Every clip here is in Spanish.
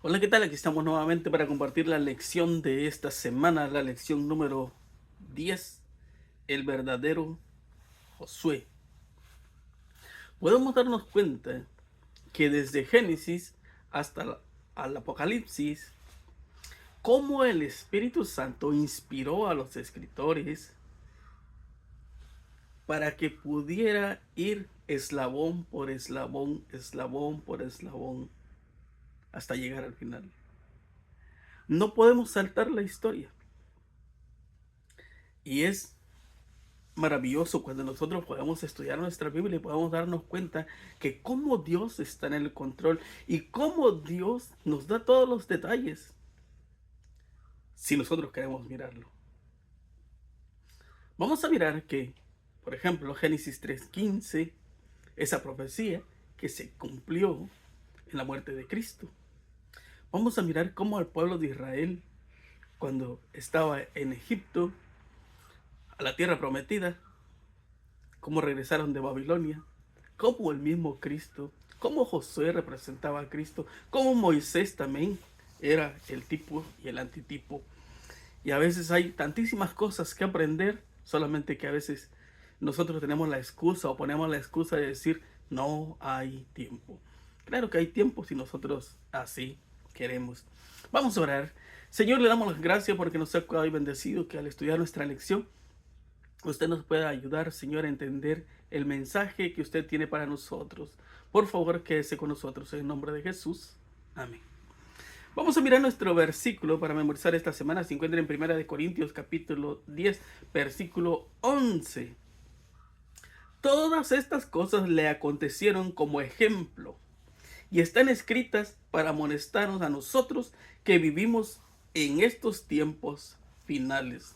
Hola, ¿qué tal? Aquí estamos nuevamente para compartir la lección de esta semana, la lección número 10, el verdadero Josué. Podemos darnos cuenta que desde Génesis hasta al Apocalipsis, cómo el Espíritu Santo inspiró a los escritores para que pudiera ir eslabón por eslabón, eslabón por eslabón, hasta llegar al final. No podemos saltar la historia. Y es maravilloso cuando nosotros podemos estudiar nuestra Biblia y podemos darnos cuenta que cómo Dios está en el control y cómo Dios nos da todos los detalles si nosotros queremos mirarlo. Vamos a mirar que, por ejemplo, Génesis 3:15, esa profecía que se cumplió en la muerte de Cristo. Vamos a mirar cómo el pueblo de Israel, cuando estaba en Egipto, a la tierra prometida, cómo regresaron de Babilonia, cómo el mismo Cristo, cómo Josué representaba a Cristo, cómo Moisés también era el tipo y el antitipo. Y a veces hay tantísimas cosas que aprender, solamente que a veces nosotros tenemos la excusa o ponemos la excusa de decir no hay tiempo. Claro que hay tiempo si nosotros así queremos. Vamos a orar. Señor, le damos las gracias porque nos ha cuidado y bendecido, que al estudiar nuestra lección usted nos pueda ayudar, Señor, a entender el mensaje que usted tiene para nosotros. Por favor, quédese con nosotros en el nombre de Jesús. Amén. Vamos a mirar nuestro versículo para memorizar esta semana. Se encuentra en 1 Corintios capítulo 10, versículo 11. Todas estas cosas le acontecieron como ejemplo y están escritas para amonestarnos a nosotros que vivimos en estos tiempos finales.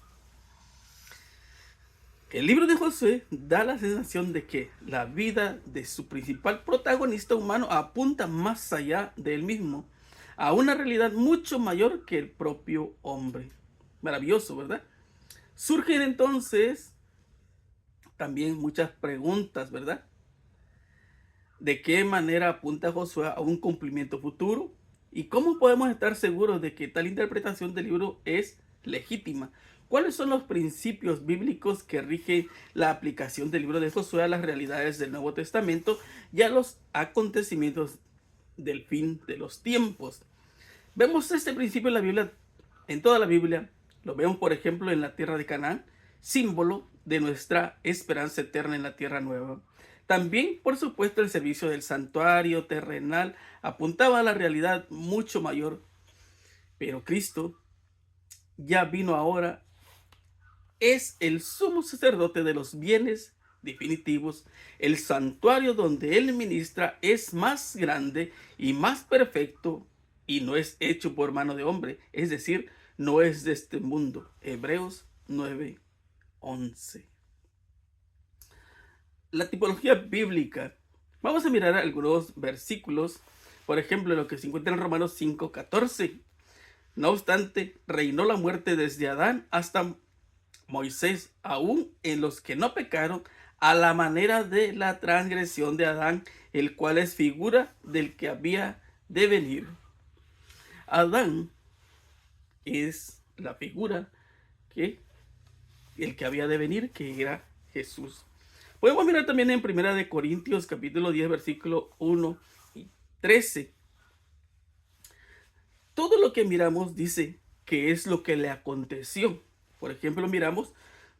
El libro de Josué da la sensación de que la vida de su principal protagonista humano apunta más allá de él mismo, a una realidad mucho mayor que el propio hombre. Maravilloso, ¿verdad? Surgen entonces también muchas preguntas, ¿verdad? ¿De qué manera apunta Josué a un cumplimiento futuro? ¿Y cómo podemos estar seguros de que tal interpretación del libro es legítima? ¿Cuáles son los principios bíblicos que rigen la aplicación del libro de Josué a las realidades del Nuevo Testamento y a los acontecimientos del fin de los tiempos? Vemos este principio en la Biblia, en toda la Biblia. Lo vemos, por ejemplo, en la tierra de Canaán, símbolo de nuestra esperanza eterna en la tierra nueva. También, por supuesto, el servicio del santuario terrenal apuntaba a la realidad mucho mayor. Pero Cristo ya vino ahora, es el sumo sacerdote de los bienes definitivos. El santuario donde Él ministra es más grande y más perfecto y no es hecho por mano de hombre, es decir, no es de este mundo. Hebreos 9:11. La tipología bíblica. Vamos a mirar algunos versículos, por ejemplo, lo que se encuentra en Romanos 5:14. No obstante, reinó la muerte desde Adán hasta Moisés, aún en los que no pecaron, a la manera de la transgresión de Adán, el cual es figura del que había de venir. Adán es la figura que el que había de venir, que era Jesús. Podemos mirar también en 1 Corintios capítulo 10, versículo 1 y 13. Todo lo que miramos dice que es lo que le aconteció. Por ejemplo, miramos,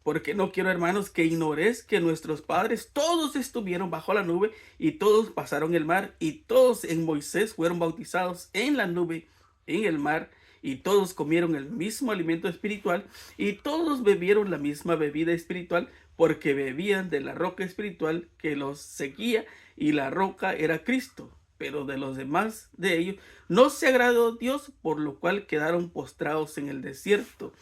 porque no quiero, hermanos, que ignoréis que nuestros padres todos estuvieron bajo la nube y todos pasaron el mar y todos en Moisés fueron bautizados en la nube, en el mar, y todos comieron el mismo alimento espiritual y todos bebieron la misma bebida espiritual, porque bebían de la roca espiritual que los seguía, y la roca era Cristo. Pero de los demás de ellos no se agradó Dios, por lo cual quedaron postrados en el desierto.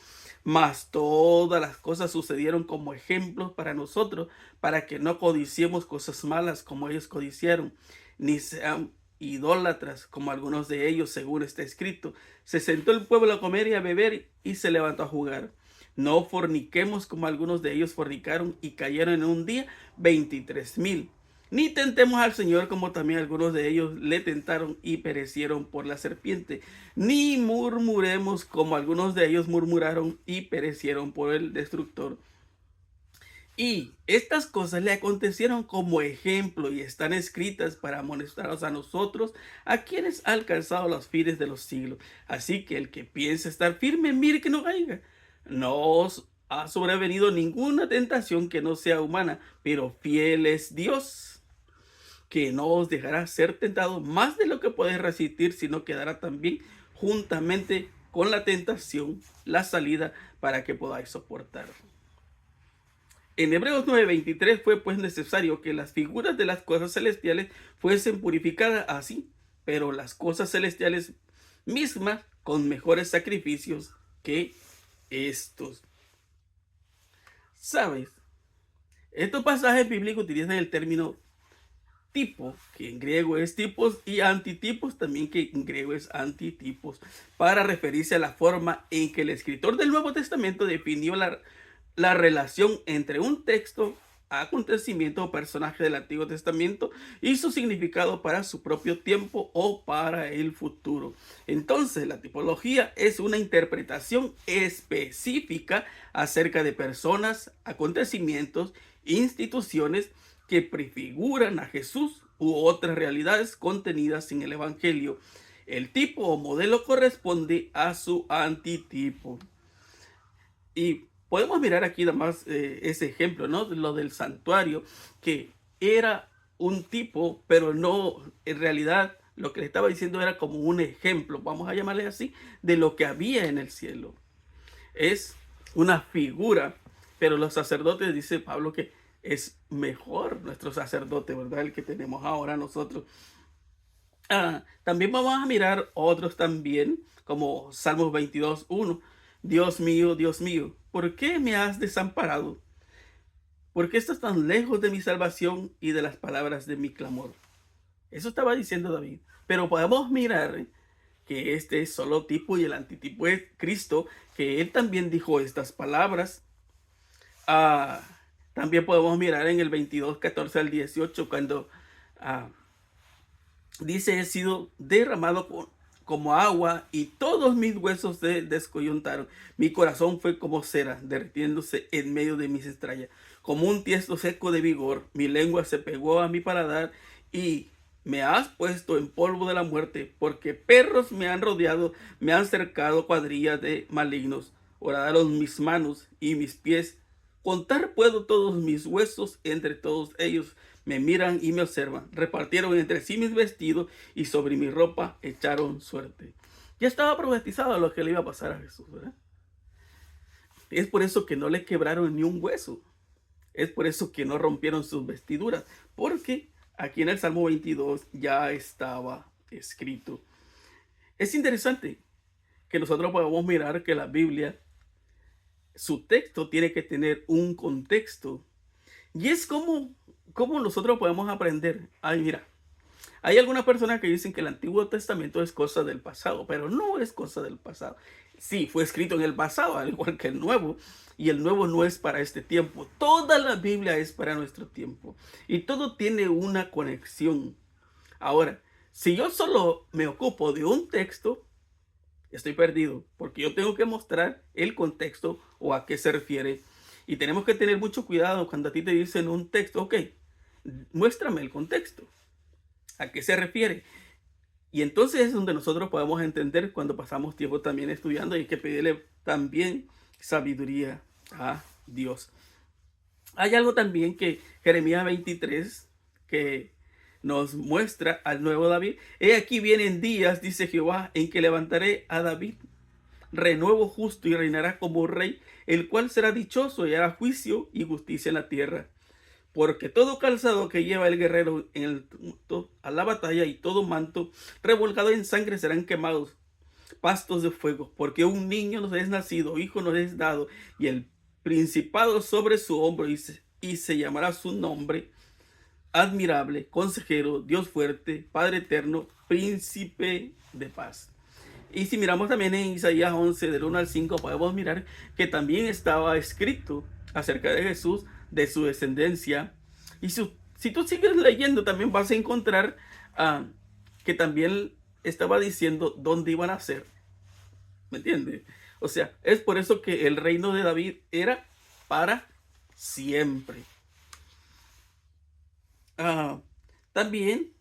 Mas todas las cosas sucedieron como ejemplos para nosotros, para que no codiciemos cosas malas como ellos codiciaron, ni sean idólatras como algunos de ellos, según está escrito. Se sentó el pueblo a comer y a beber y se levantó a jugar. No forniquemos como algunos de ellos fornicaron y cayeron en un día 23,000. Ni tentemos al Señor como también algunos de ellos le tentaron y perecieron por la serpiente. Ni murmuremos como algunos de ellos murmuraron y perecieron por el destructor. Y estas cosas le acontecieron como ejemplo y están escritas para amonestarnos a nosotros, a quienes ha alcanzado los fines de los siglos. Así que el que piensa estar firme, mire que no caiga. No os ha sobrevenido ninguna tentación que no sea humana, pero fiel es Dios, que no os dejará ser tentado más de lo que podéis resistir, sino que dará también juntamente con la tentación la salida para que podáis soportar. En Hebreos 9:23 fue pues necesario que las figuras de las cosas celestiales fuesen purificadas así, pero las cosas celestiales mismas con mejores sacrificios que estos. ¿Sabes? Estos pasajes bíblicos utilizan el término tipo, que en griego es tipos, y antitipos también, que en griego es antitipos, para referirse a la forma en que el escritor del Nuevo Testamento definió la relación entre un texto, acontecimiento o personaje del Antiguo Testamento y su significado para su propio tiempo o para el futuro. Entonces, la tipología es una interpretación específica acerca de personas, acontecimientos, instituciones que prefiguran a Jesús u otras realidades contenidas en el Evangelio. El tipo o modelo corresponde a su antitipo. Y podemos mirar aquí nada más ese ejemplo, ¿no? Lo del santuario, que era un tipo, pero no, en realidad lo que le estaba diciendo era como un ejemplo, vamos a llamarle así, de lo que había en el cielo. Es una figura, pero los sacerdotes, dice Pablo, que es mejor nuestro sacerdote, ¿verdad? El que tenemos ahora nosotros. También vamos a mirar otros también, como Salmos 22:1. Dios mío, ¿por qué me has desamparado? ¿Por qué estás tan lejos de mi salvación y de las palabras de mi clamor? Eso estaba diciendo David. Pero podemos mirar que este es solo tipo y el antitipo es Cristo, que él también dijo estas palabras. También podemos mirar en el 22:14 al 18, cuando dice: he sido derramado como agua y todos mis huesos se descoyuntaron. Mi corazón fue como cera, derritiéndose en medio de mis entrañas. Como un tiesto seco de vigor, mi lengua se pegó a mi paladar y me has puesto en polvo de la muerte, porque perros me han rodeado, me han cercado cuadrillas de malignos. Horadaron mis manos y mis pies. Contar puedo todos mis huesos, entre todos ellos me miran y me observan. Repartieron entre sí mis vestidos y sobre mi ropa echaron suerte. Ya estaba profetizado lo que le iba a pasar a Jesús, ¿verdad? Es por eso que no le quebraron ni un hueso. Es por eso que no rompieron sus vestiduras, porque aquí en el Salmo 22 ya estaba escrito. Es interesante que nosotros podamos mirar que la Biblia, su texto tiene que tener un contexto. Y es como nosotros podemos aprender. Ay, mira, hay algunas personas que dicen que el Antiguo Testamento es cosa del pasado, pero no es cosa del pasado. Sí, fue escrito en el pasado, al igual que el Nuevo, y el Nuevo no es para este tiempo. Toda la Biblia es para nuestro tiempo, y todo tiene una conexión. Ahora, si yo solo me ocupo de un texto, estoy perdido, porque yo tengo que mostrar el contexto o a qué se refiere. Y tenemos que tener mucho cuidado cuando a ti te dicen un texto: ok, muéstrame el contexto, a qué se refiere. Y entonces es donde nosotros podemos entender cuando pasamos tiempo también estudiando, y hay que pedirle también sabiduría a Dios. Hay algo también que Jeremías 23 que nos muestra al nuevo David. He aquí vienen días, dice Jehová, en que levantaré a David renuevo justo, y reinará como rey, el cual será dichoso y hará juicio y justicia en la tierra. Porque todo calzado que lleva el guerrero a la batalla y todo manto revolcado en sangre serán quemados, pastos de fuego. Porque un niño nos es nacido, hijo nos es dado, y el principado sobre su hombro, y se llamará su nombre admirable, consejero, Dios fuerte, Padre eterno, príncipe de paz. Y si miramos también en Isaías 11, del 1 al 5, podemos mirar que también estaba escrito acerca de Jesús, de su descendencia y su si tú sigues leyendo, también vas a encontrar que también estaba diciendo dónde iban a ser. ¿Me entiendes? O sea, es por eso que el reino de David era para siempre. Ah, también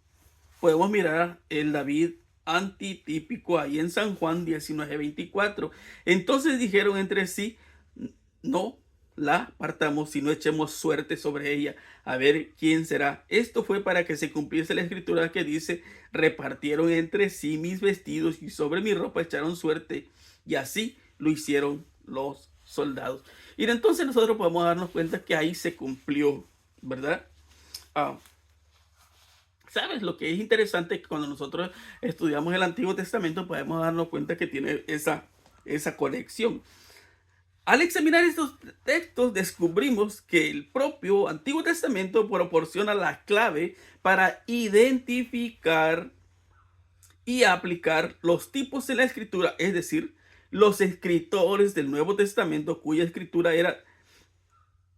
podemos mirar el David antitípico ahí en San Juan 19:24. Entonces dijeron entre sí, no la partamos, sino echemos suerte sobre ella, a ver quién será. Esto fue para que se cumpliese la escritura que dice, repartieron entre sí mis vestidos y sobre mi ropa echaron suerte. Y así lo hicieron los soldados. Y entonces nosotros podemos darnos cuenta que ahí se cumplió, ¿verdad? Ah, ¿Sabes? Lo que es interesante que cuando nosotros estudiamos el Antiguo Testamento podemos darnos cuenta que tiene esa conexión. Al examinar estos textos descubrimos que el propio Antiguo Testamento proporciona la clave para identificar y aplicar los tipos en la escritura, es decir, los escritores del Nuevo Testamento cuya escritura era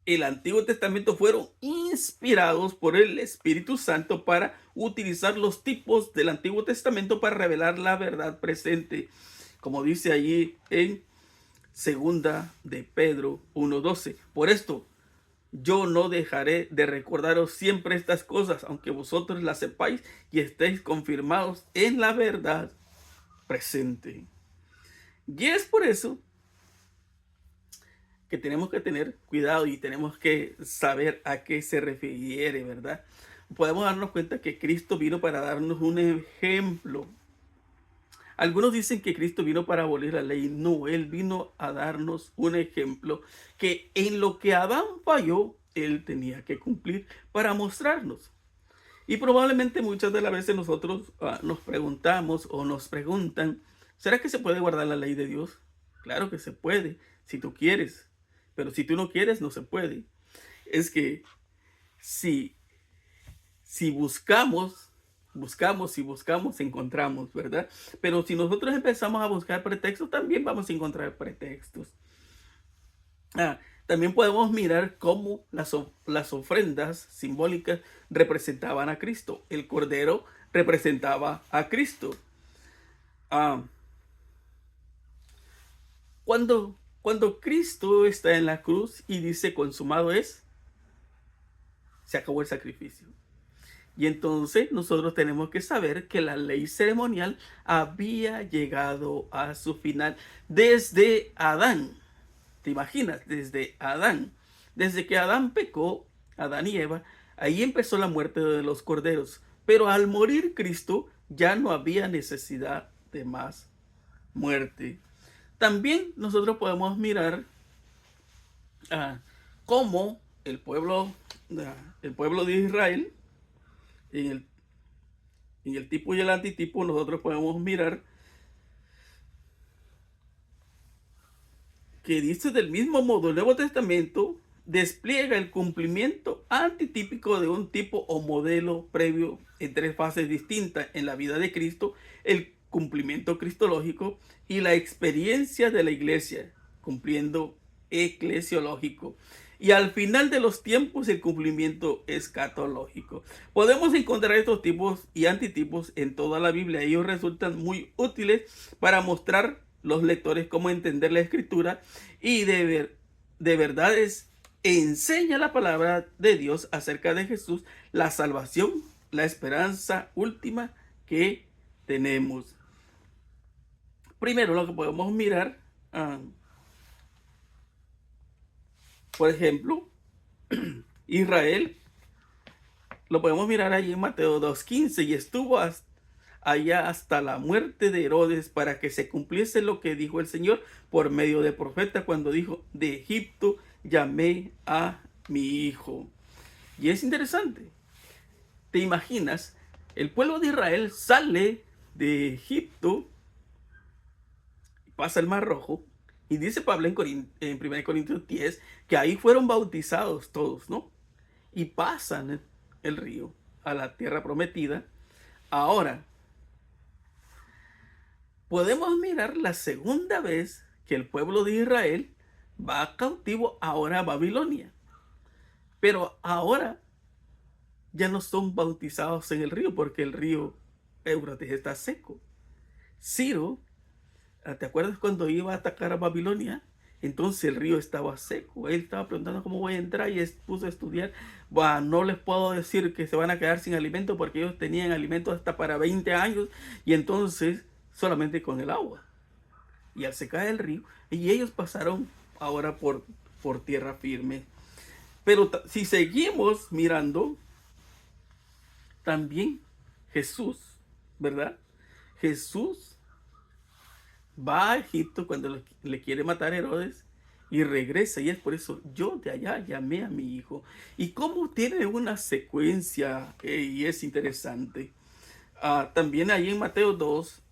el Antiguo Testamento fueron inspirados por el Espíritu Santo para utilizar los tipos del Antiguo Testamento para revelar la verdad presente, como dice allí en Segunda de Pedro 1:12. Por esto, yo no dejaré de recordaros siempre estas cosas, aunque vosotros las sepáis y estéis confirmados en la verdad presente. Y es por eso que tenemos que tener cuidado y tenemos que saber a qué se refiere, ¿verdad? Podemos darnos cuenta que Cristo vino para darnos un ejemplo. Algunos dicen que Cristo vino para abolir la ley. No, Él vino a darnos un ejemplo que en lo que Adán falló, Él tenía que cumplir para mostrarnos. Y probablemente muchas de las veces nosotros nos preguntamos o nos preguntan, ¿será que se puede guardar la ley de Dios? Claro que se puede, si tú quieres. Pero si tú no quieres, no se puede. Es que si buscamos, encontramos, ¿verdad? Pero si nosotros empezamos a buscar pretextos, también vamos a encontrar pretextos. También podemos mirar cómo las ofrendas simbólicas representaban a Cristo. El cordero representaba a Cristo. Cuando Cristo está en la cruz y dice consumado es, se acabó el sacrificio. Y entonces nosotros tenemos que saber que la ley ceremonial había llegado a su final desde Adán. ¿Te imaginas? Desde Adán. Desde que Adán pecó, Adán y Eva, ahí empezó la muerte de los corderos. Pero al morir Cristo ya no había necesidad de más muerte. También nosotros podemos mirar cómo el pueblo de Israel, en el tipo y el antitipo, nosotros podemos mirar que dice del mismo modo el Nuevo Testamento despliega el cumplimiento antitípico de un tipo o modelo previo en tres fases distintas en la vida de Cristo, el cumplimiento cristológico y la experiencia de la iglesia, cumpliendo eclesiológico. Y al final de los tiempos, el cumplimiento escatológico. Podemos encontrar estos tipos y antitipos en toda la Biblia. Ellos resultan muy útiles para mostrar los lectores cómo entender la escritura y de verdades enseña la palabra de Dios acerca de Jesús, la salvación, la esperanza última que tenemos. Primero, lo que podemos mirar, por ejemplo, Israel, lo podemos mirar allí en Mateo 2:15, y estuvo allá hasta la muerte de Herodes para que se cumpliese lo que dijo el Señor por medio de profeta cuando dijo, de Egipto llamé a mi hijo. Y es interesante. ¿Te imaginas? El pueblo de Israel sale de Egipto, pasa el Mar Rojo, y dice Pablo en 1 Corintios 10 que ahí fueron bautizados todos, ¿no? Y pasan el río a la tierra prometida. Ahora, podemos mirar la segunda vez que el pueblo de Israel va cautivo ahora a Babilonia. Pero ahora ya no son bautizados en el río porque el río Éufrates está seco. Ciro, ¿te acuerdas cuando iba a atacar a Babilonia? Entonces el río estaba seco. Él estaba preguntando cómo voy a entrar y puso a estudiar. Bah, no les puedo decir que se van a quedar sin alimento porque ellos tenían alimento hasta para 20 años y entonces solamente con el agua. Y al secar el río, y ellos pasaron ahora por tierra firme. Pero si seguimos mirando, también Jesús, ¿verdad? Jesús va a Egipto cuando le quiere matar a Herodes y regresa. Y es por eso yo de allá llamé a mi hijo. Y cómo tiene una secuencia, y es interesante. También ahí en Mateo 2,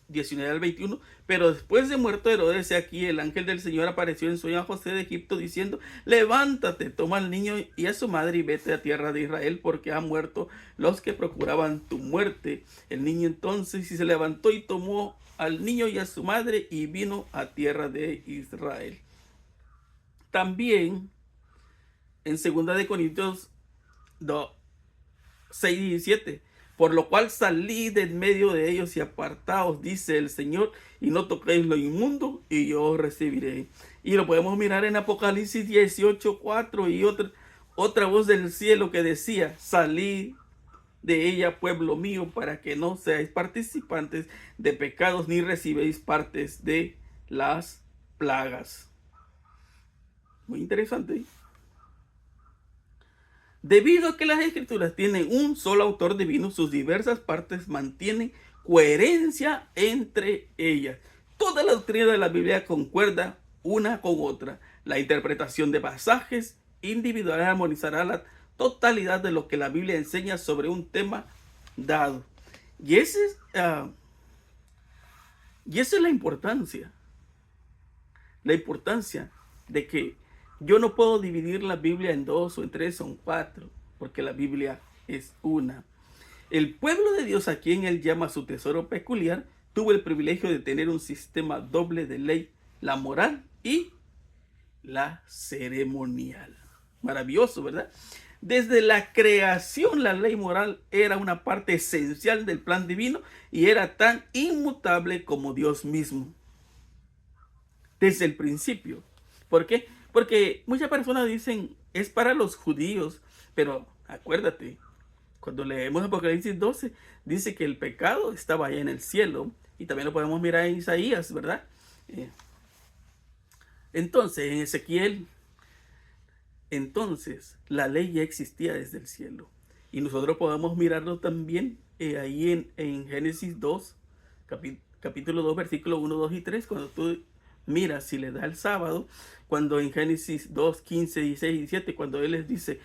19 al 21, pero después de muerto Herodes, aquí el ángel del Señor apareció en sueño a José de Egipto diciendo: levántate, toma al niño y a su madre y vete a tierra de Israel, porque han muerto los que procuraban tu muerte. El niño entonces se levantó y tomó al niño y a su madre y vino a tierra de Israel. También en 2 Corintios 6 y 17, por lo cual salid de en medio de ellos y apartaos, dice el Señor, y no toquéis lo inmundo, y yo os recibiré. Y lo podemos mirar en Apocalipsis 18:4 y otra voz del cielo que decía: salid de ella, pueblo mío, para que no seáis participantes de pecados ni recibéis partes de las plagas. Muy interesante. Debido a que las escrituras tienen un solo autor divino, sus diversas partes mantienen coherencia entre ellas. Toda la doctrina de la Biblia concuerda una con otra. La interpretación de pasajes individuales armonizará la totalidad de lo que la Biblia enseña sobre un tema dado. Y esa es la importancia. La importancia de que yo no puedo dividir la Biblia en 2 o en 3 o en 4, porque la Biblia es una. El pueblo de Dios, a quien él llama su tesoro peculiar, tuvo el privilegio de tener un sistema doble de ley: la moral y la ceremonial. Maravilloso, ¿verdad? Desde la creación, la ley moral era una parte esencial del plan divino y era tan inmutable como Dios mismo. Desde el principio. ¿Por qué? Porque muchas personas dicen: es para los judíos, pero acuérdate, cuando leemos Apocalipsis 12, dice que el pecado estaba allá en el cielo, y también lo podemos mirar en Isaías, ¿verdad? Entonces, en Ezequiel, entonces la ley ya existía desde el cielo, y nosotros podemos mirarlo también ahí en Génesis 2, capítulo 2, versículo 1, 2 y 3, cuando tú mira, si le da el sábado, cuando en Génesis 2, 15, 16 y 17, cuando él les dice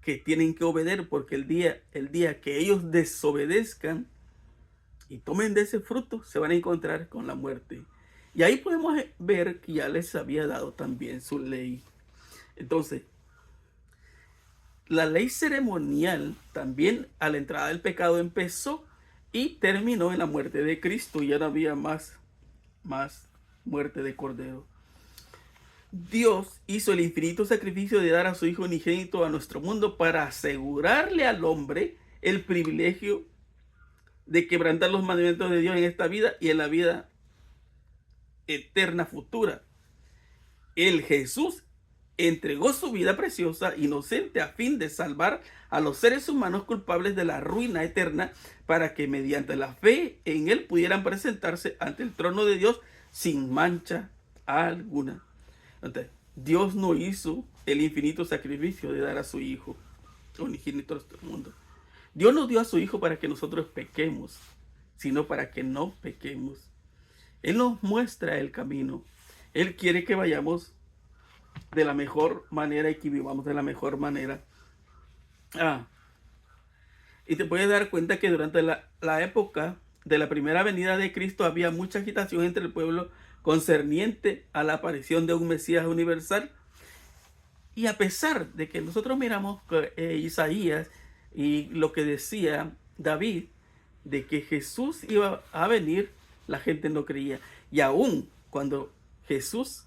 que tienen que obedecer, porque el día que ellos desobedezcan y tomen de ese fruto, se van a encontrar con la muerte. Y ahí podemos ver que ya les había dado también su ley. Entonces, la ley ceremonial también a la entrada del pecado empezó y terminó en la muerte de Cristo. Ya no había más muerte de cordero. Dios hizo el infinito sacrificio de dar a su Hijo unigénito a nuestro mundo para asegurarle al hombre el privilegio de quebrantar los mandamientos de Dios en esta vida y en la vida eterna futura. El Jesús entregó su vida preciosa, inocente, a fin de salvar a los seres humanos culpables de la ruina eterna, para que mediante la fe en él pudieran presentarse ante el trono de Dios sin mancha alguna. Entonces, Dios no hizo el infinito sacrificio de dar a su Hijo unigénito a este mundo. Dios nos dio a su Hijo para que nosotros pequemos, sino para que no pequemos. Él nos muestra el camino. Él quiere que vayamos de la mejor manera y que vivamos de la mejor manera. Y te puedes dar cuenta que durante la época de la primera venida de Cristo había mucha agitación entre el pueblo concerniente a la aparición de un Mesías universal. Y a pesar de que nosotros miramos Isaías y lo que decía David, de que Jesús iba a venir, la gente no creía. Y aún cuando Jesús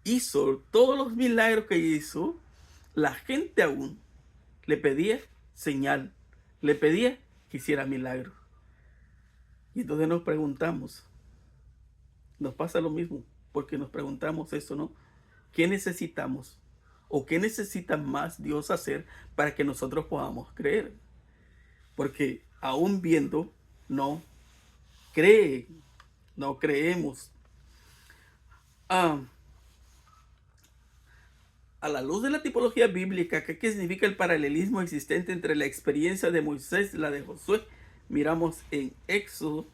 hizo todos los milagros que hizo, la gente aún le pedía señal, le pedía que hiciera milagro. Y entonces nos preguntamos, nos pasa lo mismo, porque nos preguntamos eso, ¿no? ¿Qué necesitamos? ¿O qué necesita más Dios hacer para que nosotros podamos creer? Porque aún viendo, no cree, no creemos. Ah, a la luz de la tipología bíblica, ¿qué significa el paralelismo existente entre la experiencia de Moisés y la de Josué? Miramos en Éxodo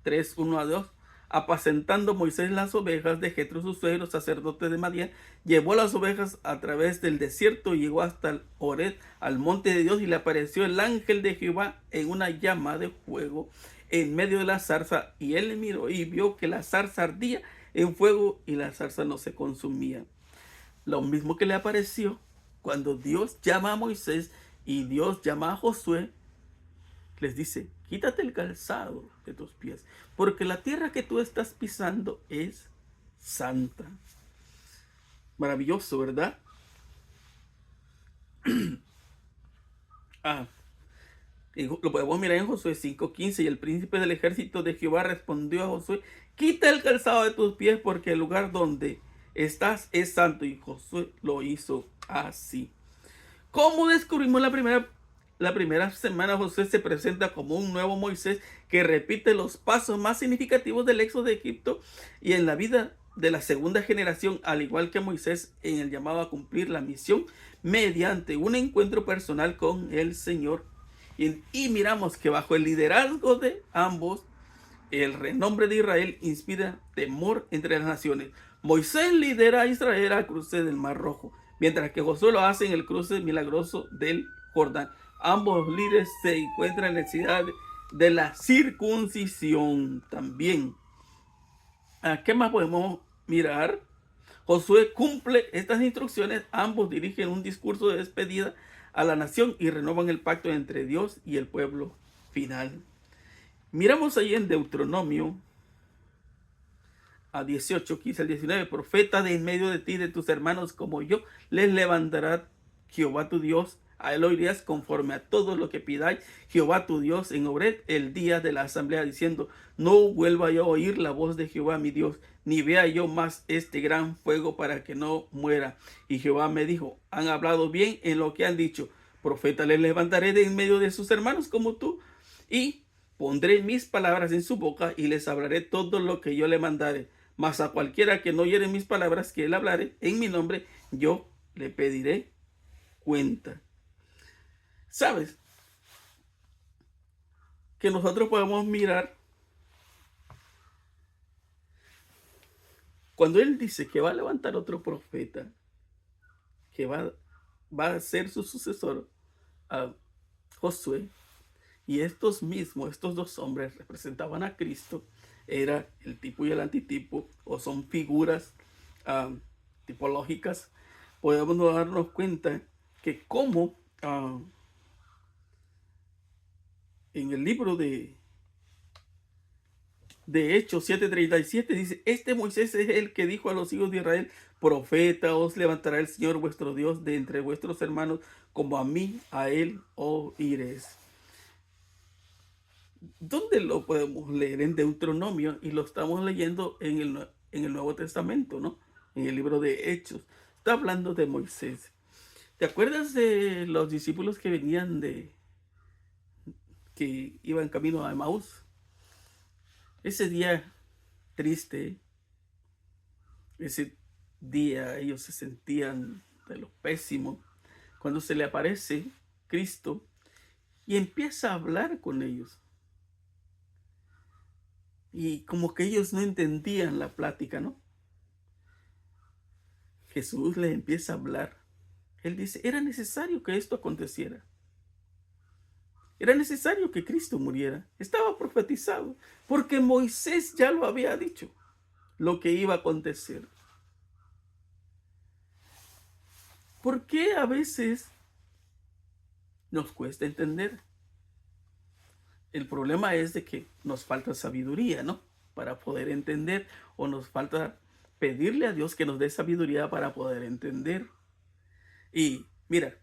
3, 1 a 2. Apacentando Moisés las ovejas de Jetro, su suegro, sacerdote de Madián, llevó las ovejas a través del desierto y llegó hasta el Horeb, al monte de Dios, y le apareció el ángel de Jehová en una llama de fuego en medio de la zarza, y él le miró y vio que la zarza ardía en fuego y la zarza no se consumía. Lo mismo que le apareció cuando Dios llama a Moisés y Dios llama a Josué, les dice: quítate el calzado de tus pies, porque la tierra que tú estás pisando es santa. Maravilloso, ¿verdad? Lo podemos mirar en Josué 5:15. Y el príncipe del ejército de Jehová respondió a Josué: quita el calzado de tus pies, porque el lugar donde estás es santo. Y Josué lo hizo así. ¿Cómo descubrimos la primera semana? Josué se presenta como un nuevo Moisés que repite los pasos más significativos del éxodo de Egipto, y en la vida de la segunda generación, al igual que Moisés, en el llamado a cumplir la misión mediante un encuentro personal con el Señor. Y miramos que bajo el liderazgo de ambos, el renombre de Israel inspira temor entre las naciones. Moisés lidera a Israel al cruce del Mar Rojo, mientras que Josué lo hace en el cruce milagroso del Jordán. Ambos líderes se encuentran en la necesidad de la circuncisión también. ¿Qué más podemos mirar? Josué cumple estas instrucciones. Ambos dirigen un discurso de despedida a la nación y renovan el pacto entre Dios y el pueblo final. Miramos ahí en Deuteronomio a 18, 15 al 19. Profeta de en medio de ti, de tus hermanos como yo, les levantará Jehová tu Dios. A él oirás conforme a todo lo que pidáis Jehová tu Dios en Horeb el día de la asamblea, diciendo: no vuelva yo a oír la voz de Jehová mi Dios, ni vea yo más este gran fuego, para que no muera. Y Jehová me dijo: han hablado bien en lo que han dicho. Profeta les levantaré de en medio de sus hermanos como tú, y pondré mis palabras en su boca, y les hablaré todo lo que yo le mandare. Mas a cualquiera que no oyere mis palabras que él hablare en mi nombre, yo le pediré cuenta. ¿Sabes? Que nosotros podemos mirar cuando él dice que va a levantar otro profeta, que va a ser su sucesor, a Josué. Y estos dos hombres representaban a Cristo. Era el tipo y el antitipo, o son figuras tipológicas. Podemos darnos cuenta que como en el libro de Hechos 7:37 dice: este Moisés es el que dijo a los hijos de Israel: profeta os levantará el Señor vuestro Dios de entre vuestros hermanos, como a mí, a él oiréis. ¿Dónde lo podemos leer? En Deuteronomio, y lo estamos leyendo en el Nuevo Testamento, ¿no? En el libro de Hechos. Está hablando de Moisés. ¿Te acuerdas de los discípulos que que iban camino a Emaús? Ese día triste, ese día ellos se sentían de lo pésimo, cuando se le aparece Cristo y empieza a hablar con ellos. Y como que ellos no entendían la plática, ¿no? Jesús les empieza a hablar. Él dice: era necesario que esto aconteciera. Era necesario que Cristo muriera. Estaba profetizado, porque Moisés ya lo había dicho, lo que iba a acontecer. ¿Por qué a veces nos cuesta entender? El problema es de que nos falta sabiduría, ¿no? Para poder entender, o nos falta pedirle a Dios que nos dé sabiduría para poder entender. Y mira,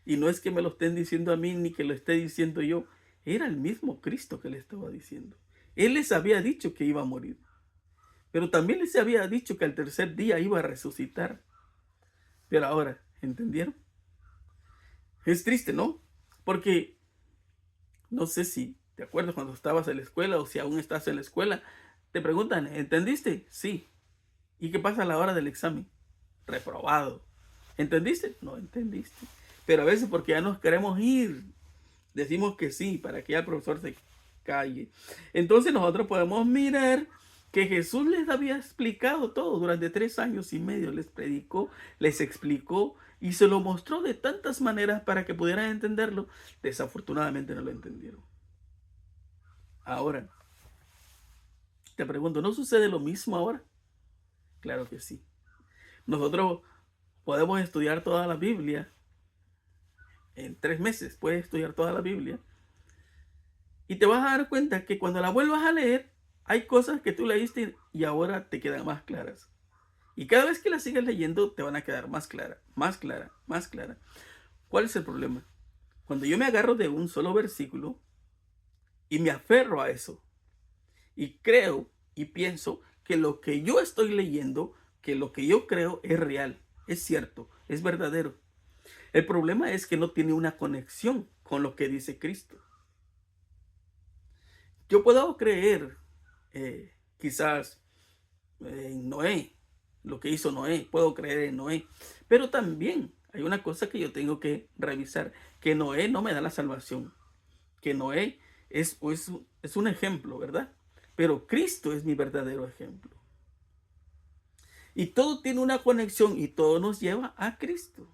Y no es que me lo estén diciendo a mí ni que lo esté diciendo yo. Era el mismo Cristo que le estaba diciendo. Él les había dicho que iba a morir. Pero también les había dicho que al tercer día iba a resucitar. Pero ahora, ¿entendieron? Es triste, ¿no? Porque no sé si te acuerdas cuando estabas en la escuela o si aún estás en la escuela. Te preguntan, ¿entendiste? Sí. ¿Y qué pasa a la hora del examen? Reprobado. ¿Entendiste? No entendiste. Pero a veces porque ya nos queremos ir, decimos que sí, para que ya el profesor se calle. Entonces nosotros podemos mirar que Jesús les había explicado todo durante 3 años y medio. Les predicó, les explicó y se lo mostró de tantas maneras para que pudieran entenderlo. Desafortunadamente no lo entendieron. Ahora, te pregunto, ¿no sucede lo mismo ahora? Claro que sí. Nosotros podemos estudiar toda la Biblia en 3 meses. Puedes estudiar toda la Biblia y te vas a dar cuenta que cuando la vuelvas a leer, hay cosas que tú leíste y ahora te quedan más claras. Y cada vez que las sigues leyendo, te van a quedar más clara, más clara, más clara. ¿Cuál es el problema? Cuando yo me agarro de un solo versículo y me aferro a eso y creo y pienso que lo que yo estoy leyendo, que lo que yo creo es real, es cierto, es verdadero. El problema es que no tiene una conexión con lo que dice Cristo. Yo puedo creer quizás en Noé, lo que hizo Noé, puedo creer en Noé, pero también hay una cosa que yo tengo que revisar, que Noé no me da la salvación, que Noé es un ejemplo, ¿verdad? Pero Cristo es mi verdadero ejemplo. Y todo tiene una conexión y todo nos lleva a Cristo.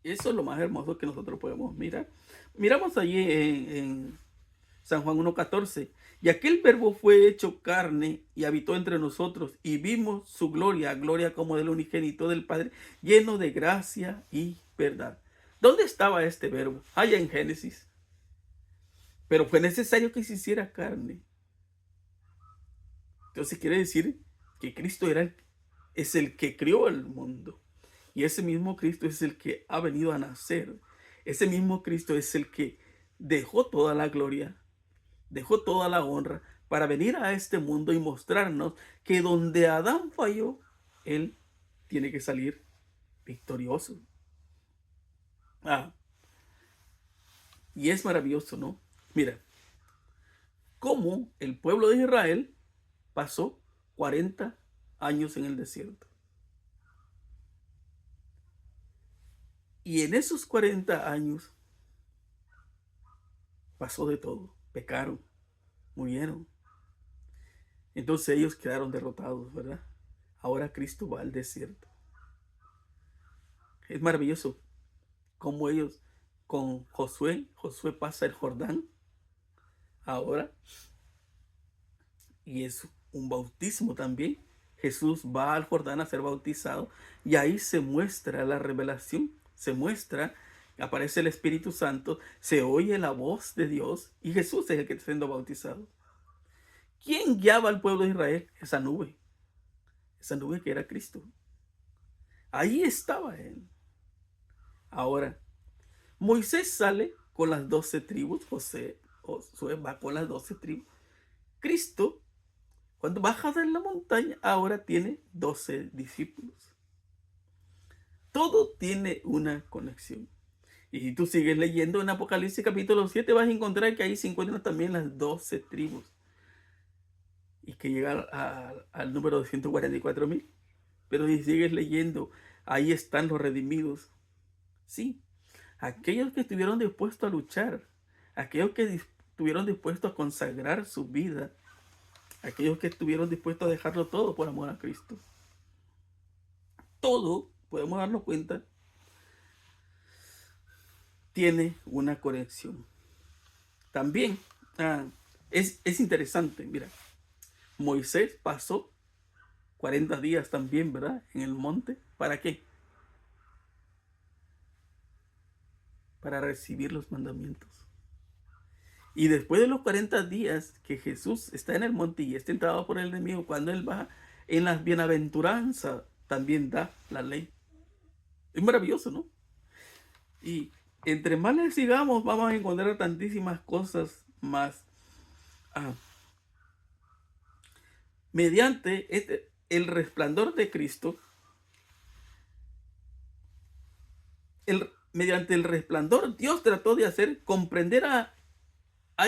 Eso es lo más hermoso que nosotros podemos mirar. Miramos allí en San Juan 1:14. Y aquel verbo fue hecho carne y habitó entre nosotros y vimos su gloria, gloria como del unigénito del Padre, lleno de gracia y verdad. ¿Dónde estaba este verbo? Allá en Génesis. Pero fue necesario que se hiciera carne. Entonces quiere decir que Cristo es el que crió el mundo. Y ese mismo Cristo es el que ha venido a nacer. Ese mismo Cristo es el que dejó toda la gloria, dejó toda la honra para venir a este mundo y mostrarnos que donde Adán falló, él tiene que salir victorioso. Y es maravilloso, ¿no? Mira, cómo el pueblo de Israel pasó 40 años en el desierto. Y en esos 40 años pasó de todo. Pecaron, murieron. Entonces ellos quedaron derrotados, ¿verdad? Ahora Cristo va al desierto. Es maravilloso cómo ellos con Josué pasa el Jordán ahora. Y es un bautismo también. Jesús va al Jordán a ser bautizado y ahí se muestra la revelación, se muestra, aparece el Espíritu Santo, se oye la voz de Dios y Jesús es el que está siendo bautizado. ¿Quién guiaba al pueblo de Israel? Esa nube que era Cristo. Ahí estaba él. Ahora, Moisés sale con las 12 tribus, Josué va con las 12 tribus. Cristo, cuando baja de la montaña, ahora tiene 12 discípulos. Todo tiene una conexión. Y si tú sigues leyendo en Apocalipsis capítulo 7, vas a encontrar que ahí se encuentran también las 12 tribus. Y que llega al número de 144,000. Pero si sigues leyendo, ahí están los redimidos. Sí, aquellos que estuvieron dispuestos a luchar, aquellos que estuvieron dispuestos a consagrar su vida, aquellos que estuvieron dispuestos a dejarlo todo por amor a Cristo. Todo, podemos darnos cuenta, tiene una conexión. También es interesante, mira, Moisés pasó 40 días también, ¿verdad? En el monte. ¿Para qué? Para recibir los mandamientos. Y después de los 40 días que Jesús está en el monte y es tentado por el enemigo, cuando él va en las bienaventuranzas, también da la ley. Es maravilloso, ¿no? Y entre más le sigamos, vamos a encontrar tantísimas cosas más. Ah, mediante el resplandor de Cristo, mediante el resplandor, Dios trató de hacer comprender a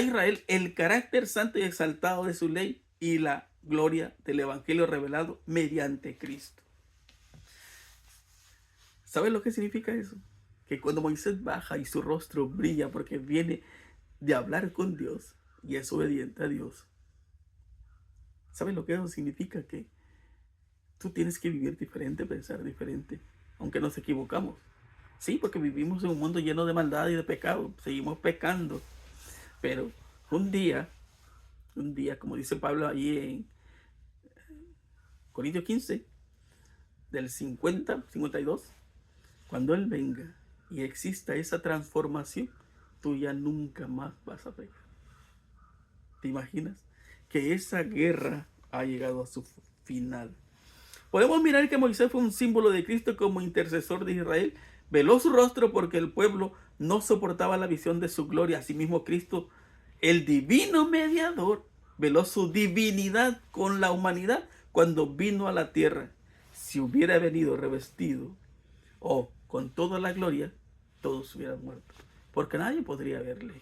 Israel el carácter santo y exaltado de su ley y la gloria del evangelio revelado mediante Cristo. ¿Sabes lo que significa eso? Que cuando Moisés baja y su rostro brilla porque viene de hablar con Dios y es obediente a Dios. ¿Sabes lo que eso significa? Que tú tienes que vivir diferente, pensar diferente, aunque nos equivocamos. Sí, porque vivimos en un mundo lleno de maldad y de pecado, seguimos pecando, pero un día, como dice Pablo ahí en Corintios 15, del 52, cuando Él venga y exista esa transformación, tú ya nunca más vas a pecar. ¿Te imaginas? Que esa guerra ha llegado a su final. Podemos mirar que Moisés fue un símbolo de Cristo como intercesor de Israel. Veló su rostro porque el pueblo no soportaba la visión de su gloria. Asimismo, Cristo, el divino mediador, veló su divinidad con la humanidad cuando vino a la tierra. Si hubiera venido revestido o con toda la gloria, todos hubieran muerto, porque nadie podría verle.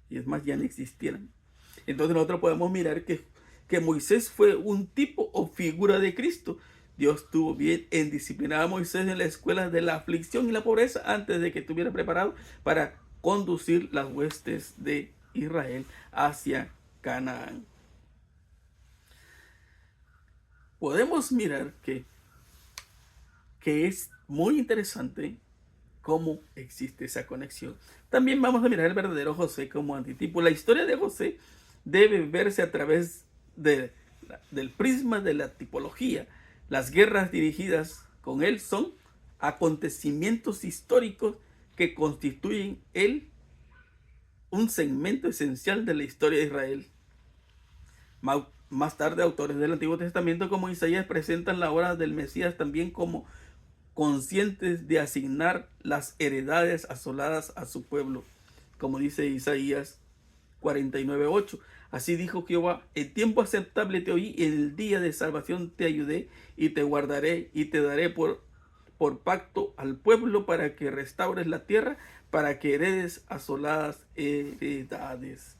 Y es más, ya no existieran. Entonces nosotros podemos mirar que Moisés fue un tipo o figura de Cristo. Dios tuvo bien en disciplinar a Moisés en la escuela de la aflicción y la pobreza antes de que estuviera preparado para conducir las huestes de Israel hacia Canaán. Podemos mirar que es muy interesante cómo existe esa conexión. También vamos a mirar el verdadero José como antitipo. La historia de José debe verse a través del prisma de la tipología. Las guerras dirigidas con él son acontecimientos históricos que constituyen un segmento esencial de la historia de Israel. Más tarde, autores del Antiguo Testamento como Isaías presentan la obra del Mesías también como conscientes de asignar las heredades asoladas a su pueblo, como dice Isaías 49:8. Así dijo Jehová: en tiempo aceptable te oí, en el día de salvación te ayudé, y te guardaré y te daré por pacto al pueblo, para que restaures la tierra, para que heredes asoladas heredades.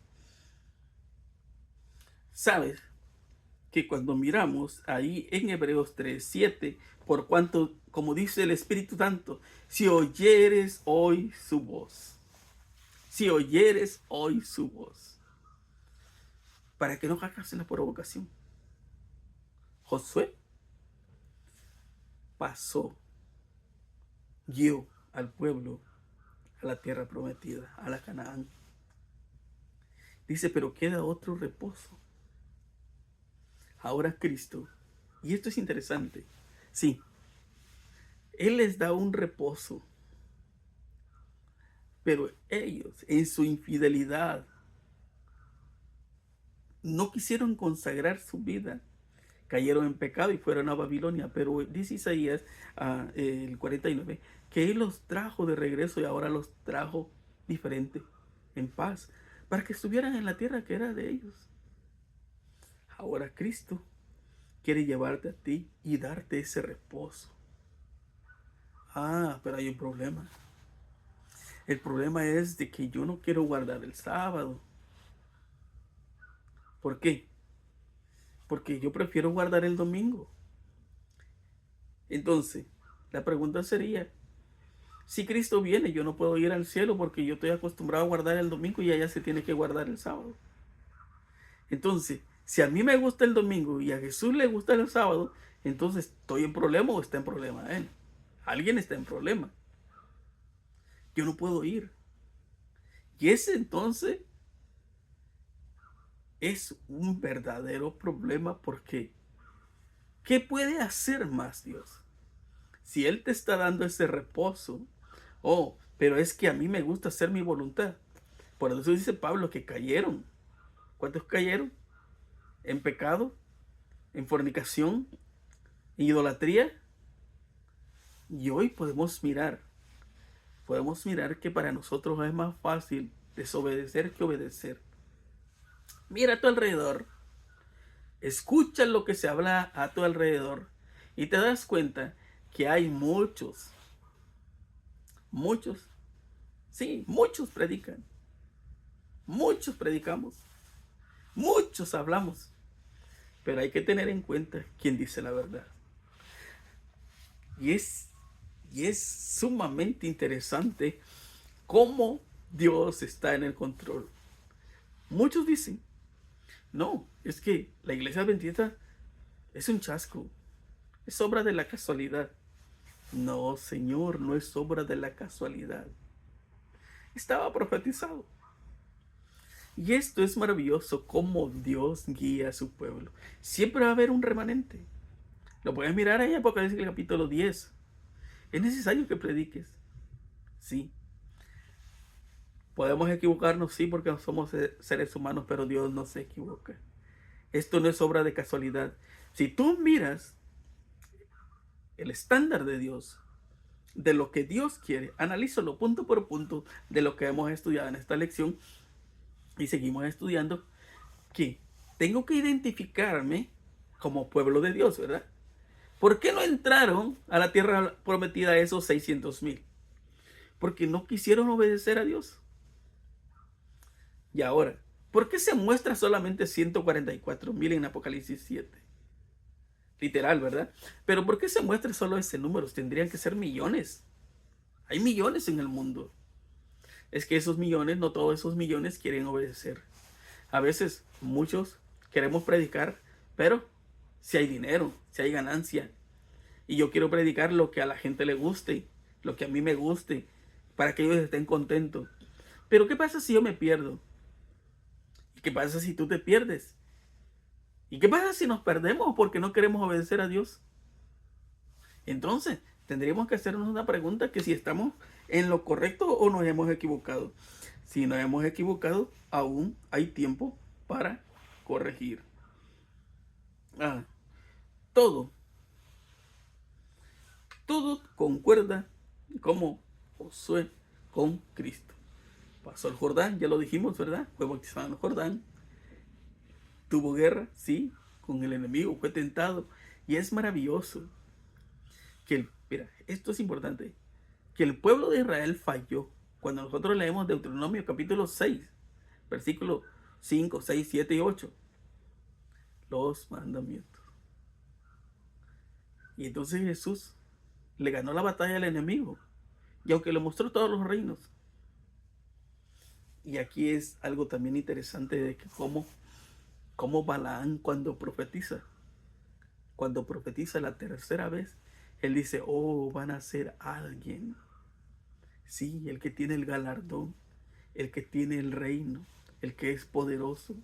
¿Sabes que cuando miramos ahí en Hebreos 3:7, por cuanto, como dice el Espíritu Santo, si oyeres hoy su voz, para que no caigas en la provocación? Josué guió al pueblo a la tierra prometida, a la Canaán. Dice, pero queda otro reposo. Ahora Cristo, y esto es interesante, sí, Él les da un reposo, pero ellos en su infidelidad no quisieron consagrar su vida, cayeron en pecado y fueron a Babilonia. Pero dice Isaías el 49 que Él los trajo de regreso y ahora los trajo diferente, en paz, para que estuvieran en la tierra que era de ellos. Ahora Cristo quiere llevarte a ti y darte ese reposo. Pero hay un problema. El problema es de que yo no quiero guardar el sábado. ¿Por qué? Porque yo prefiero guardar el domingo. Entonces, la pregunta sería, si Cristo viene, yo no puedo ir al cielo porque yo estoy acostumbrado a guardar el domingo y allá se tiene que guardar el sábado. Entonces, si a mí me gusta el domingo y a Jesús le gusta el sábado, entonces, ¿estoy en problema o está en problema Él? Alguien está en problema. Yo no puedo ir. Y ese entonces es un verdadero problema, porque ¿qué puede hacer más Dios? Si Él te está dando ese reposo, pero es que a mí me gusta hacer mi voluntad. Por eso dice Pablo que cayeron. ¿Cuántos cayeron? En pecado, en fornicación, en idolatría. Y hoy podemos mirar que para nosotros es más fácil desobedecer que obedecer. Mira a tu alrededor, escucha lo que se habla a tu alrededor y te das cuenta que hay muchos, sí, muchos predican, muchos predicamos, muchos hablamos, pero hay que tener en cuenta quién dice la verdad. Y es sumamente interesante cómo Dios está en el control. Muchos dicen, no, es que la iglesia adventista es un chasco, es obra de la casualidad. No, Señor, no es obra de la casualidad. Estaba profetizado. Y esto es maravilloso, cómo Dios guía a su pueblo. Siempre va a haber un remanente. Lo puedes mirar ahí en Apocalipsis capítulo 10. Es necesario que prediques. Sí. Podemos equivocarnos, sí, porque somos seres humanos, pero Dios no se equivoca. Esto no es obra de casualidad. Si tú miras el estándar de Dios, de lo que Dios quiere, analízalo punto por punto de lo que hemos estudiado en esta lección y seguimos estudiando, que tengo que identificarme como pueblo de Dios, ¿verdad? ¿Por qué no entraron a la tierra prometida esos 600,000? Porque no quisieron obedecer a Dios. Y ahora, ¿por qué se muestra solamente 144,000 en Apocalipsis 7? Literal, ¿verdad? Pero ¿por qué se muestra solo ese número? Tendrían que ser millones. Hay millones en el mundo. Es que esos millones, no todos esos millones quieren obedecer. A veces muchos queremos predicar, pero si hay dinero, si hay ganancia, y yo quiero predicar lo que a la gente le guste, lo que a mí me guste, para que ellos estén contentos. Pero ¿qué pasa si yo me pierdo? ¿Y qué pasa si tú te pierdes? ¿Y qué pasa si nos perdemos porque no queremos obedecer a Dios? Entonces, tendríamos que hacernos una pregunta, que si estamos en lo correcto o nos hemos equivocado. Si nos hemos equivocado, aún hay tiempo para corregir. Todo concuerda como Josué con Cristo. Pasó el Jordán, ya lo dijimos, ¿verdad? Fue bautizado en el Jordán. Tuvo guerra, sí, con el enemigo, fue tentado. Y es maravilloso que, mira, esto es importante, que el pueblo de Israel falló. Cuando nosotros leemos Deuteronomio capítulo 6, versículos 5, 6, 7 y 8, los mandamientos. Y entonces Jesús le ganó la batalla al enemigo. Y aunque le mostró todos los reinos. Y aquí es algo también interesante de que cómo Balaán cuando profetiza la tercera vez, él dice, oh, van a ser alguien. Sí, el que tiene el galardón, el que tiene el reino, el que es poderoso.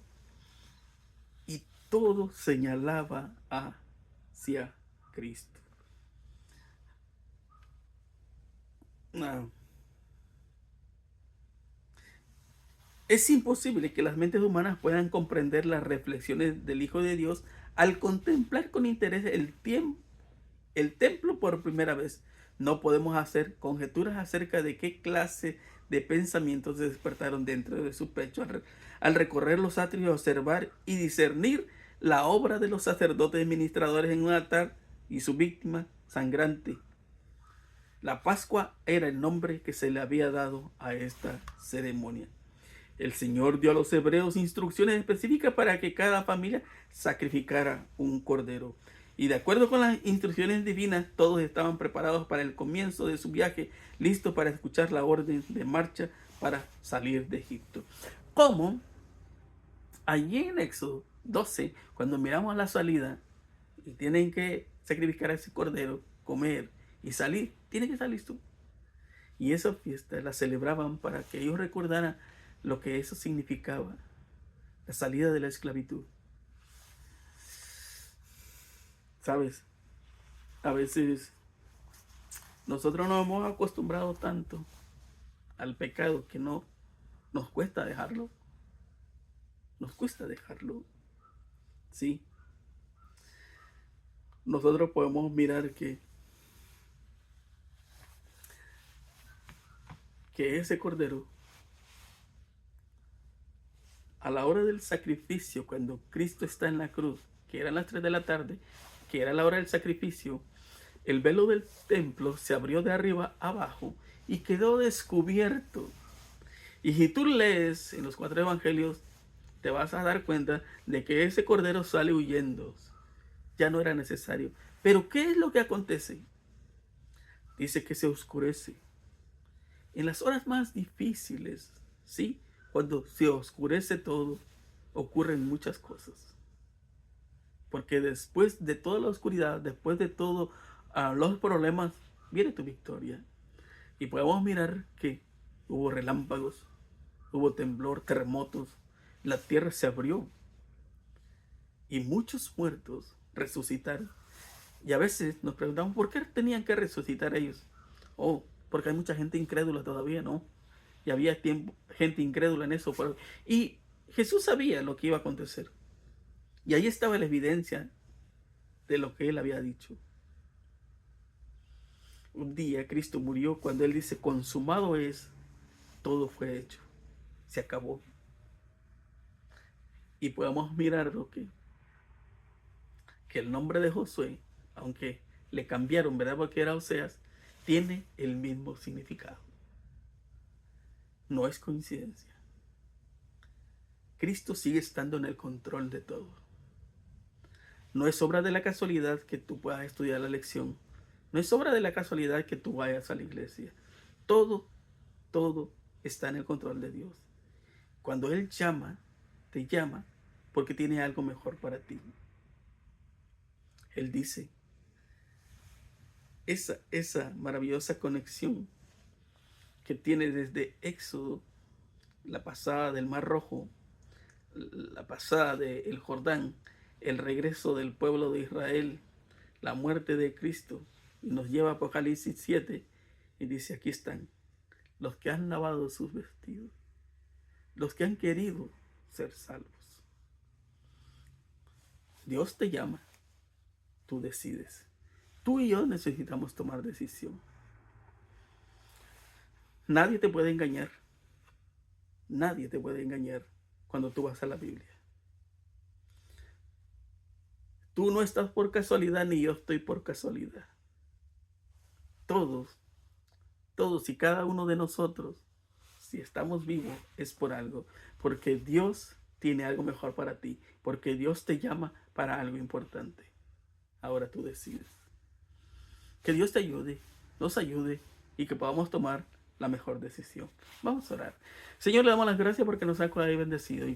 Y todo señalaba hacia Cristo. No. Es imposible que las mentes humanas puedan comprender las reflexiones del Hijo de Dios al contemplar con interés el templo por primera vez. No podemos hacer conjeturas acerca de qué clase de pensamientos se despertaron dentro de su pecho al recorrer los atrios, observar y discernir la obra de los sacerdotes ministradores en un altar y su víctima sangrante. La Pascua era el nombre que se le había dado a esta ceremonia. El Señor dio a los hebreos instrucciones específicas para que cada familia sacrificara un cordero. Y de acuerdo con las instrucciones divinas, todos estaban preparados para el comienzo de su viaje, listos para escuchar la orden de marcha para salir de Egipto. Como allí en Éxodo 12, cuando miramos la salida y tienen que sacrificar a ese cordero, comer y salir, tienen que estar listos. Y esa fiesta la celebraban para que ellos recordaran lo que eso significaba, la salida de la esclavitud. ¿Sabes? A veces nosotros nos hemos acostumbrado tanto al pecado que no nos cuesta dejarlo. Nos cuesta dejarlo. Sí. Nosotros podemos mirar que que ese cordero, a la hora del sacrificio, cuando Cristo está en la cruz, que eran las 3 de la tarde, que era la hora del sacrificio, el velo del templo se abrió de arriba abajo y quedó descubierto. Y si tú lees en los 4 evangelios, te vas a dar cuenta de que ese cordero sale huyendo. Ya no era necesario. Pero ¿qué es lo que acontece? Dice que se oscurece. En las horas más difíciles, ¿sí? Cuando se oscurece todo, ocurren muchas cosas. Porque después de toda la oscuridad, después de todos los problemas, viene tu victoria. Y podemos mirar que hubo relámpagos, hubo temblor, terremotos, la tierra se abrió y muchos muertos resucitaron. Y a veces nos preguntamos por qué tenían que resucitar ellos. Oh, porque hay mucha gente incrédula todavía, ¿no? Y había gente incrédula en eso. Y Jesús sabía lo que iba a acontecer. Y ahí estaba la evidencia de lo que él había dicho. Un día Cristo murió cuando él dice, consumado es, todo fue hecho. Se acabó. Y podemos mirar lo que el nombre de Josué, aunque le cambiaron, ¿verdad? Porque era Oseas, tiene el mismo significado. No es coincidencia. Cristo sigue estando en el control de todo. No es obra de la casualidad que tú puedas estudiar la lección. No es obra de la casualidad que tú vayas a la iglesia. Todo está en el control de Dios. Cuando Él te llama porque tiene algo mejor para ti. Él dice, esa maravillosa conexión que tiene desde Éxodo, la pasada del Mar Rojo, la pasada del Jordán, el regreso del pueblo de Israel, la muerte de Cristo, y nos lleva a Apocalipsis 7 y dice, aquí están los que han lavado sus vestidos, los que han querido ser salvos. Dios te llama, tú decides. Tú y yo necesitamos tomar decisión. Nadie te puede engañar. Nadie te puede engañar cuando tú vas a la Biblia. Tú no estás por casualidad ni yo estoy por casualidad. Todos y cada uno de nosotros, si estamos vivos, es por algo. Porque Dios tiene algo mejor para ti. Porque Dios te llama para algo importante. Ahora tú decides. Que Dios te ayude, nos ayude y que podamos tomar la mejor decisión. Vamos a orar. Señor, le damos las gracias porque nos ha cuidado y bendecido y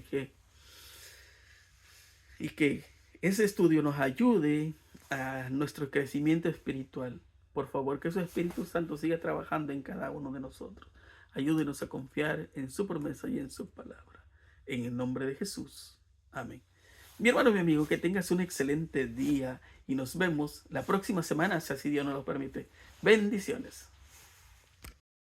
que ese estudio nos ayude a nuestro crecimiento espiritual. Por favor, que su Espíritu Santo siga trabajando en cada uno de nosotros. Ayúdenos a confiar en su promesa y en su palabra. En el nombre de Jesús. Amén. Mi hermano, mi amigo, que tengas un excelente día y nos vemos la próxima semana, si así Dios nos lo permite. Bendiciones.